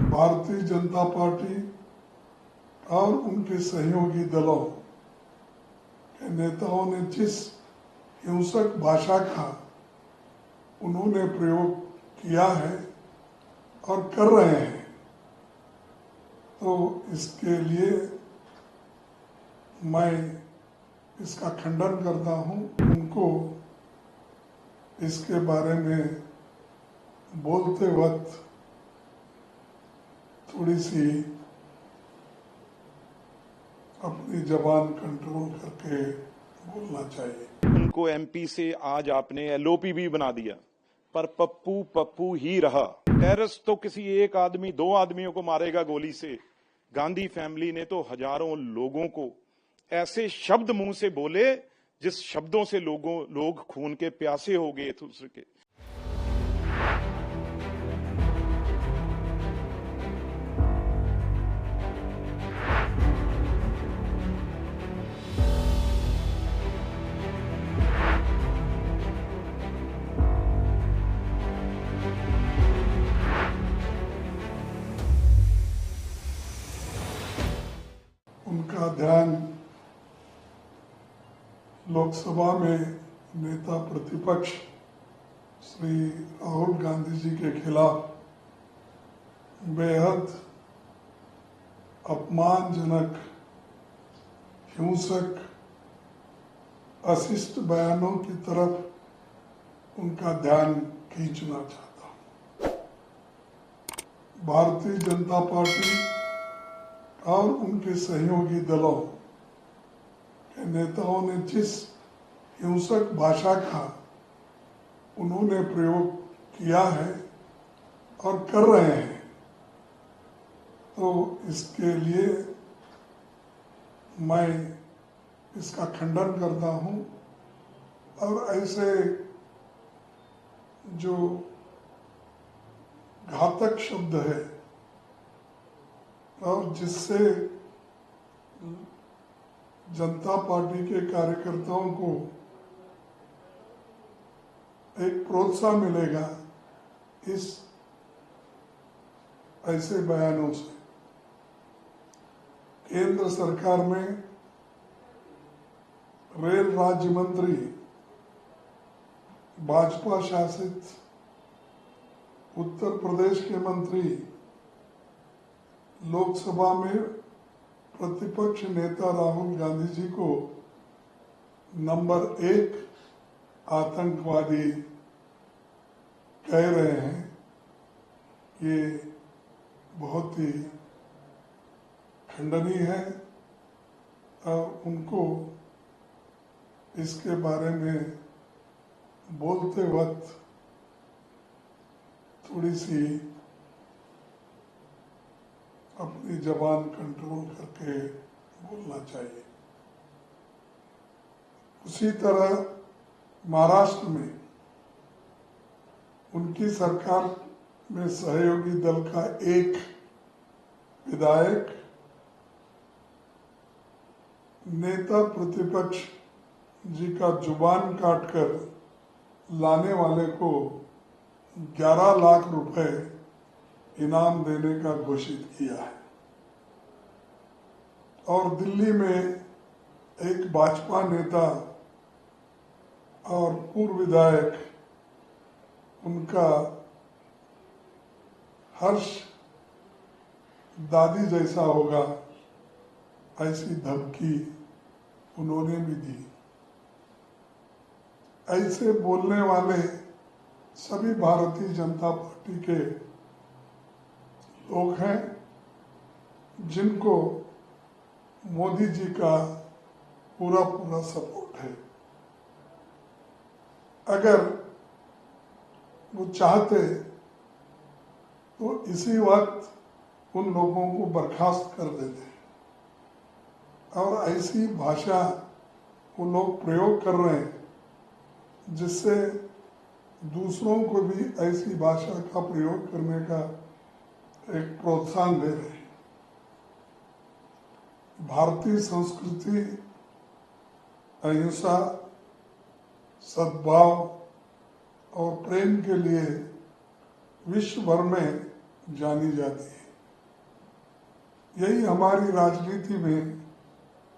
Bharatiya Janata party और उनके सहयोगी दलों के नेताओं ने जिस हिंसक भाषा का उन्होंने प्रयोग किया है और कर रहे हैं, तो इसके लिए मैं इसका खंडन करता हूं। उनको इसके बारे में बोलते वक्त थोड़ी सी अपनी जबान कंट्रोल करके बोलना चाहिए। उनको एमपी से आज आपने एलओपी भी बना दिया, पर पप्पू पप्पू ही रहा। टेररिस्ट तो किसी एक आदमी दो आदमियों को मारेगा गोली से, गांधी फैमिली ने तो हजारों लोगों को ऐसे शब्द मुंह से बोले जिस शब्दों से लोग खून के प्यासे हो गए दूसरे के। उनका ध्यान लोकसभा में नेता प्रतिपक्ष श्री राहुल गांधी जी के खिलाफ बेहद अपमानजनक, हिंसक, अशिष्ट बयानों की तरफ उनका ध्यान खींचना चाहता हूं। भारतीय जनता पार्टी और उनके सहयोगी दलों के नेताओं ने जिस हिंसक भाषा का उन्होंने प्रयोग किया है और कर रहे हैं, तो इसके लिए मैं इसका खंडन करता हूं। और ऐसे जो घातक शब्द है और जिससे जनता पार्टी के कार्यकर्ताओं को एक प्रोत्साहन मिलेगा इस ऐसे बयानों से। केंद्र सरकार में रेल राज्य मंत्री, भाजपा शासित उत्तर प्रदेश के मंत्री, लोकसभा में प्रतिपक्ष नेता राहुल गांधी जी को नंबर 1 आतंकवादी कह रहे हैं। ये बहुत ही खंडनीय है और उनको इसके बारे में बोलते वक्त थोड़ी सी अपनी जबान कंट्रोल करके बोलना चाहिए। उसी तरह महाराष्ट्र में उनकी सरकार में सहयोगी दल का एक विधायक नेता प्रतिपक्ष जी का जुबान काटकर लाने वाले को 11 लाख रुपए इनाम देने का घोषित किया है। और दिल्ली में एक भाजपा नेता और पूर्व विधायक, उनका हर्ष दादी जैसा होगा ऐसी धमकी उन्होंने भी दी। ऐसे बोलने वाले सभी भारतीय जनता पार्टी के लोग हैं जिनको मोदी जी का पूरा सपोर्ट है। अगर वो चाहते तो इसी वक्त उन लोगों को बर्खास्त कर देते, और ऐसी भाषा वो लोग प्रयोग कर रहे हैं जिससे दूसरों को भी ऐसी भाषा का प्रयोग करने का एक प्रोत्साहन दे रहे हैं। भारतीय संस्कृति अहिंसा, सद्भाव और प्रेम के लिए विश्व भर में जानी जाती है। यही हमारी राजनीति में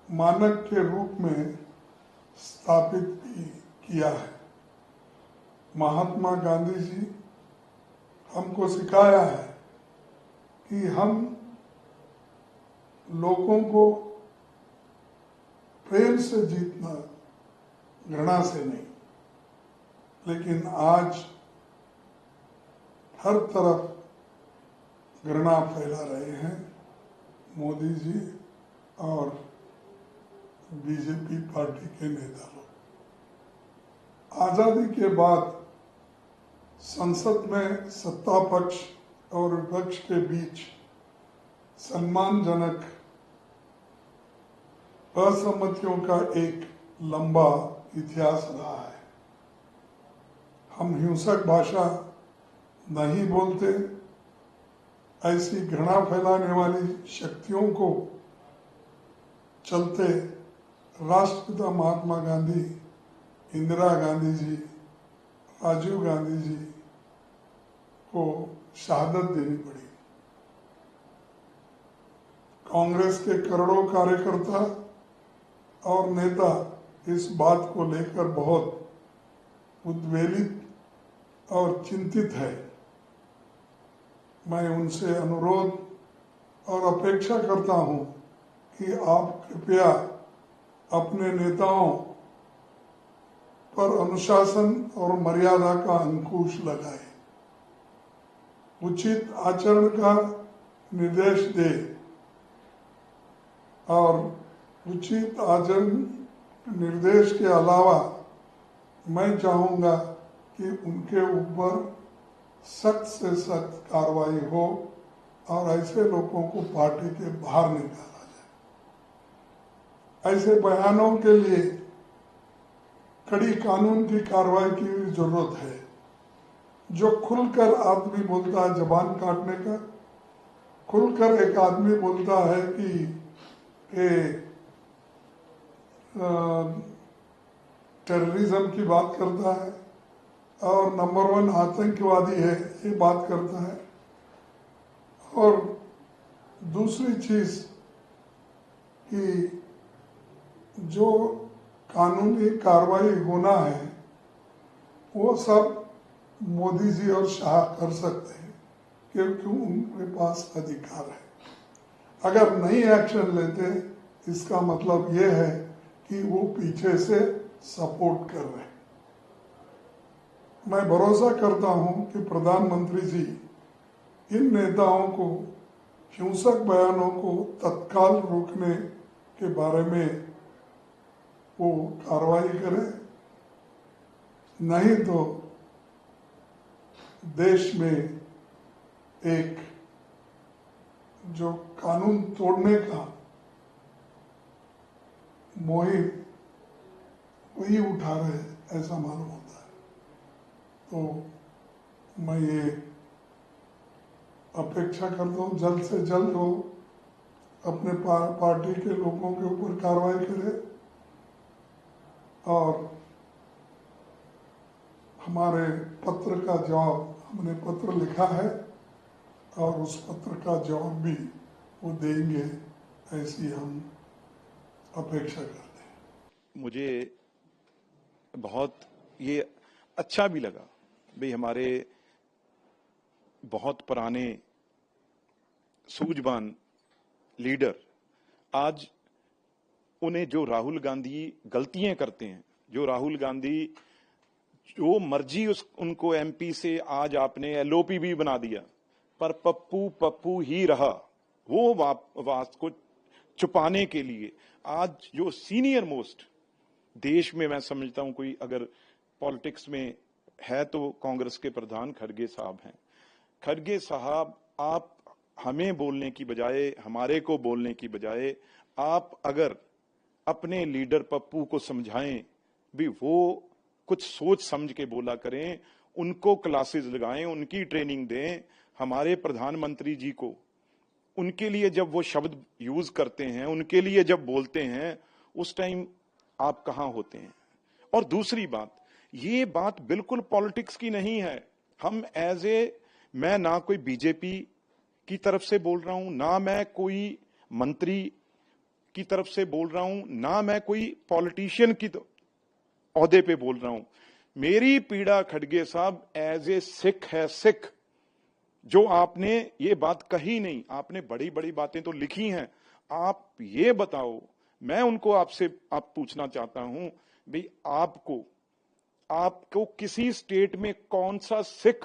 मानक के रूप में स्थापित भी किया है। महात्मा गांधी जी हमको सिखाया है कि हम लोगों को प्रेम से जीतना, घृणा से नहीं। लेकिन आज हर तरफ घृणा फैला रहे हैं मोदी जी और बीजेपी पार्टी के नेता लोग। आजादी के बाद संसद में सत्ता पक्ष और विपक्ष के बीच सम्मानजनक असहमतियों का एक लंबा इतिहास रहा है। हम हिंसक भाषा नहीं बोलते, ऐसी घृणा फैलाने वाली शक्तियों को चलते राष्ट्रपिता महात्मा गांधी, इंदिरा गांधी जी, राजीव गांधी जी को शहादत देनी पड़ी। कांग्रेस के करोड़ों कार्यकर्ता और नेता इस बात को लेकर बहुत उद्वेलित और चिंतित है। मैं उनसे अनुरोध और अपेक्षा करता हूं कि आप कृपया अपने नेताओं पर अनुशासन और मर्यादा का अंकुश लगाएं, उचित आचरण का निर्देश दें और उचित आचरण निर्देश के अलावा मैं चाहूंगा कि उनके ऊपर सख्त से सख्त कार्रवाई हो और ऐसे लोगों को पार्टी के बाहर निकाला जाए। ऐसे बयानों के लिए कड़ी कानून की कार्रवाई की जरूरत है। जो खुलकर आदमी बोलता है जबान काटने का, खुलकर एक आदमी बोलता है कि टेररिज्म की बात करता है और नंबर 1 आतंकवादी है, ये बात करता है। और दूसरी चीज कि जो कानूनी कार्रवाई होना है वो सब मोदी जी और शाह कर सकते हैं क्योंकि उनके पास अधिकार है। अगर नहीं एक्शन लेते इसका मतलब ये है कि वो पीछे से सपोर्ट कर रहे हैं। मैं भरोसा करता हूं कि प्रधानमंत्री जी इन नेताओं को हिंसक बयानों को तत्काल रोकने के बारे में वो कार्रवाई करें, नहीं तो देश में एक जो कानून तोड़ने का मुहिम वही उठा रहे ऐसा मालूम होता है। तो मैं ये अपेक्षा करता हूँ जल्द से जल्द वो अपने पार्टी के लोगों के ऊपर कार्रवाई करे और हमारे पत्र का जवाब, हमने पत्र लिखा है और उस पत्र का जवाब भी वो देंगे, ऐसी हम अपेक्षा करते हैं। मुझे बहुत ये अच्छा भी लगा भाई हमारे बहुत पुराने सूझवान लीडर आज उन्हें जो राहुल गांधी गलतियां करते हैं, जो राहुल गांधी जो मर्जी उनको एमपी से आज आपने एलओपी भी बना दिया, पर पप्पू पप्पू ही रहा। वो बात को छुपाने के लिए आज जो सीनियर मोस्ट देश में मैं समझता हूं कोई अगर पॉलिटिक्स में है तो कांग्रेस के प्रधान खड़गे साहब हैं। खड़गे साहब, आप हमें बोलने की बजाय, हमारे को बोलने की बजाय, आप अगर अपने लीडर पप्पू को समझाएं भी वो कुछ सोच समझ के बोला करें, उनको क्लासेस लगाएं, उनकी ट्रेनिंग दें। हमारे प्रधानमंत्री जी को उनके लिए जब वो शब्द यूज करते हैं, उनके लिए जब बोलते हैं, उस टाइम आप कहां होते हैं। और दूसरी बात, ये बात बिल्कुल पॉलिटिक्स की नहीं है। हम मैं ना कोई बीजेपी की तरफ से बोल रहा हूं, ना मैं कोई मंत्री की तरफ से बोल रहा हूं, ना मैं कोई पॉलिटिशियन की ओहदे पे बोल रहा हूं। मेरी पीड़ा खड़गे साहब एज ए सिख है, सिख। जो आपने ये बात कही नहीं, आपने बड़ी बड़ी बातें तो लिखी हैं, आप ये बताओ, मैं उनको आपसे पूछना चाहता हूं भाई आपको किसी स्टेट में कौन सा सिख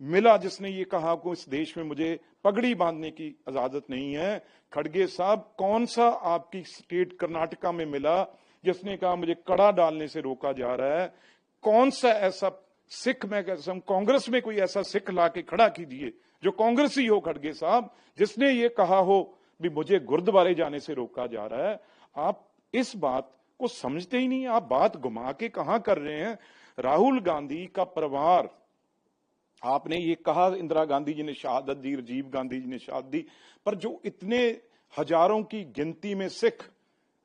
मिला जिसने ये कहा कि इस देश में मुझे पगड़ी बांधने की इजाजत नहीं है? खड़गे साहब, कौन सा आपकी स्टेट कर्नाटका में मिला जिसने कहा मुझे कड़ा डालने से रोका जा रहा है? कौन सा ऐसा सिख, मैं कहता हूं कांग्रेस में कोई ऐसा सिख ला के खड़ा कीजिए जो कांग्रेसी हो खड़गे साहब, जिसने ये कहा हो भी मुझे गुरुद्वारे जाने से रोका जा रहा है। आप इस बात को समझते ही नहीं, आप बात घुमा के कहां कर रहे हैं। राहुल गांधी का परिवार, आपने ये कहा इंदिरा गांधी जी ने शहादत दी, राजीव गांधी जी ने शहादत दी, पर जो इतने हजारों की गिनती में सिख,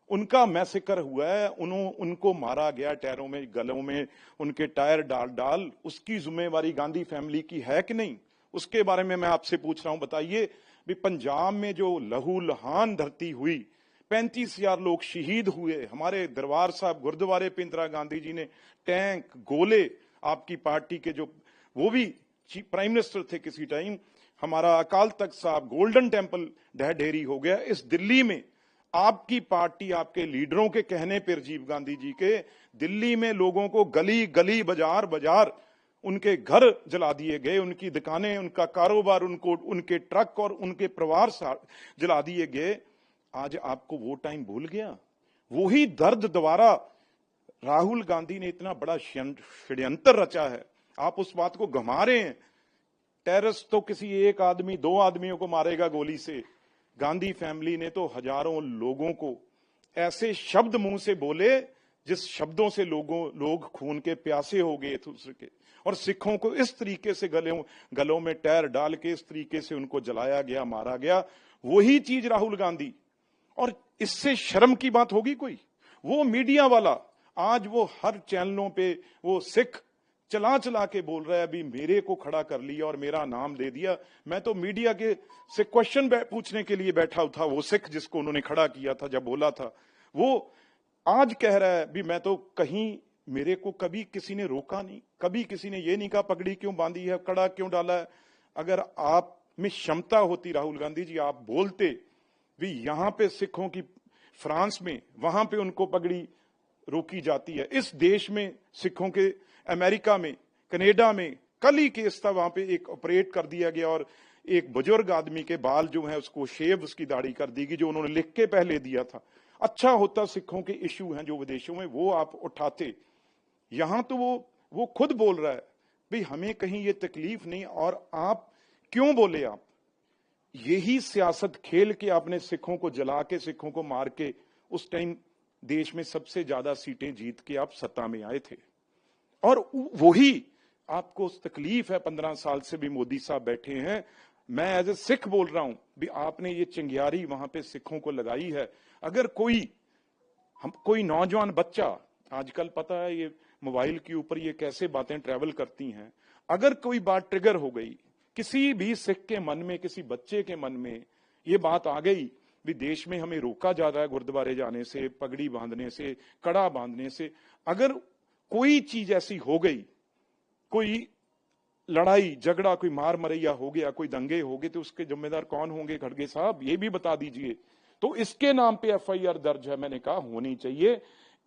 उनका मैसेकर हुआ है, उनको मारा गया टायरों में, गलों में उनके टायर डाल डाल, उसकी जिम्मेवारी गांधी फैमिली की है कि नहीं? उसके बारे में मैं आपसे पूछ रहा हूं, बताइए भी पंजाब में जो लहू लहान धरती हुई, 35,000 लोग शहीद हुए, हमारे दरबार साहब गुरुद्वारे पे इंदिरा गांधी जी ने टैंक, गोले, आपकी पार्टी के जो वो भी प्राइम मिनिस्टर थे किसी टाइम, हमारा अकाल तख्त साहब, गोल्डन टेम्पल ढह ढेरी हो गया। इस दिल्ली में आपकी पार्टी, आपके लीडरों के कहने पर, राजीव गांधी जी के, दिल्ली में लोगों को गली गली, बाजार बाजार, उनके घर जला दिए गए, उनकी दुकानें, उनका कारोबार, उनके ट्रक और उनके परिवार जला दिए गए। आज आपको वो टाइम भूल गया? वही दर्द दोबारा राहुल गांधी ने इतना बड़ा षड्यंत्र रचा है, आप उस बात को घुमा रहे हैं। टेररिस्ट तो किसी एक आदमी, दो आदमियों को मारेगा गोली से, गांधी फैमिली ने तो हजारों लोगों को ऐसे शब्द मुंह से बोले जिस शब्दों से लोग खून के प्यासे हो गए दूसरे के, और सिखों को इस तरीके से गलों में टायर डाल के इस तरीके से उनको जलाया गया, मारा गया। वही चीज राहुल गांधी, और इससे शर्म की बात होगी कोई? वो मीडिया वाला आज वो हर चैनलों पे वो सिख चला चला के बोल रहा है अभी मेरे को खड़ा कर लिया और मेरा नाम दे दिया। मैं तो मीडिया के से क्वेश्चन पूछने के लिए बैठा था, वो सिख जिसको उन्होंने खड़ा किया था, जब बोला था, वो आज कह रहा है भी मैं तो कहीं, मेरे को कभी किसी ने रोका नहीं, कभी किसी ने ये नहीं कहा पगड़ी क्यों बांधी है, कड़ा क्यों डाला है। अगर आप में क्षमता होती राहुल गांधी जी, आप बोलते भी यहां पे सिखों की, फ्रांस में वहां पे उनको पगड़ी रोकी जाती है, इस देश में सिखों के, अमेरिका में, कनाडा में कल ही केस था, वहां पे एक ऑपरेट कर दिया गया और एक बुजुर्ग आदमी के बाल जो है उसको शेव, उसकी दाढ़ी कर दी गई, जो उन्होंने लिख के पहले दिया था। अच्छा होता सिखों के इश्यू हैं जो विदेशों में, वो आप उठाते। यहां तो वो खुद बोल रहा है भाई हमें कहीं ये तकलीफ नहीं, और आप क्यों बोले? आप यही सियासत खेल के आपने सिखों को जला के, सिखों को मार के, उस टाइम देश में सबसे ज्यादा सीटें जीत के आप सत्ता में आए थे। और वही आपको तकलीफ है, 15 साल से भी मोदी साहब बैठे हैं। मैं एज ए सिख बोल रहा हूं भी आपने ये चिंगारी वहां पे सिखों को लगाई है। अगर कोई नौजवान बच्चा, आजकल पता है ये मोबाइल के ऊपर ये कैसे बातें ट्रेवल करती हैं, अगर कोई बात ट्रिगर हो गई किसी भी सिख के मन में, किसी बच्चे के मन में ये बात आ गई भी देश में हमें रोका जा रहा है गुरुद्वारे जाने से, पगड़ी बांधने से, कड़ा बांधने से, अगर कोई चीज ऐसी हो गई, कोई लड़ाई झगड़ा, कोई मार मरैया हो गया, कोई दंगे हो गए, तो उसके जिम्मेदार कौन होंगे खड़गे साहब, ये भी बता दीजिए। तो इसके नाम पे एफआईआर दर्ज है, मैंने कहा होनी चाहिए।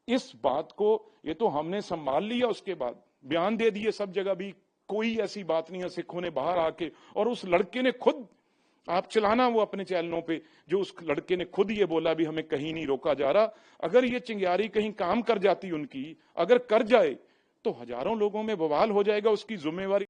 इस बात को ये तो हमने संभाल लिया, उसके बाद बयान दे दिए सब जगह भी कोई ऐसी बात नहीं है। सिखों ने बाहर आके, और उस लड़के ने खुद, आप चलाना वो अपने चैनलों पे, जो उस लड़के ने खुद ये बोला भी हमें कहीं नहीं रोका जा रहा। अगर ये चिंगारी कहीं काम कर जाती उनकी, अगर कर जाए तो हजारों लोगों में बवाल हो जाएगा, उसकी जिम्मेवारी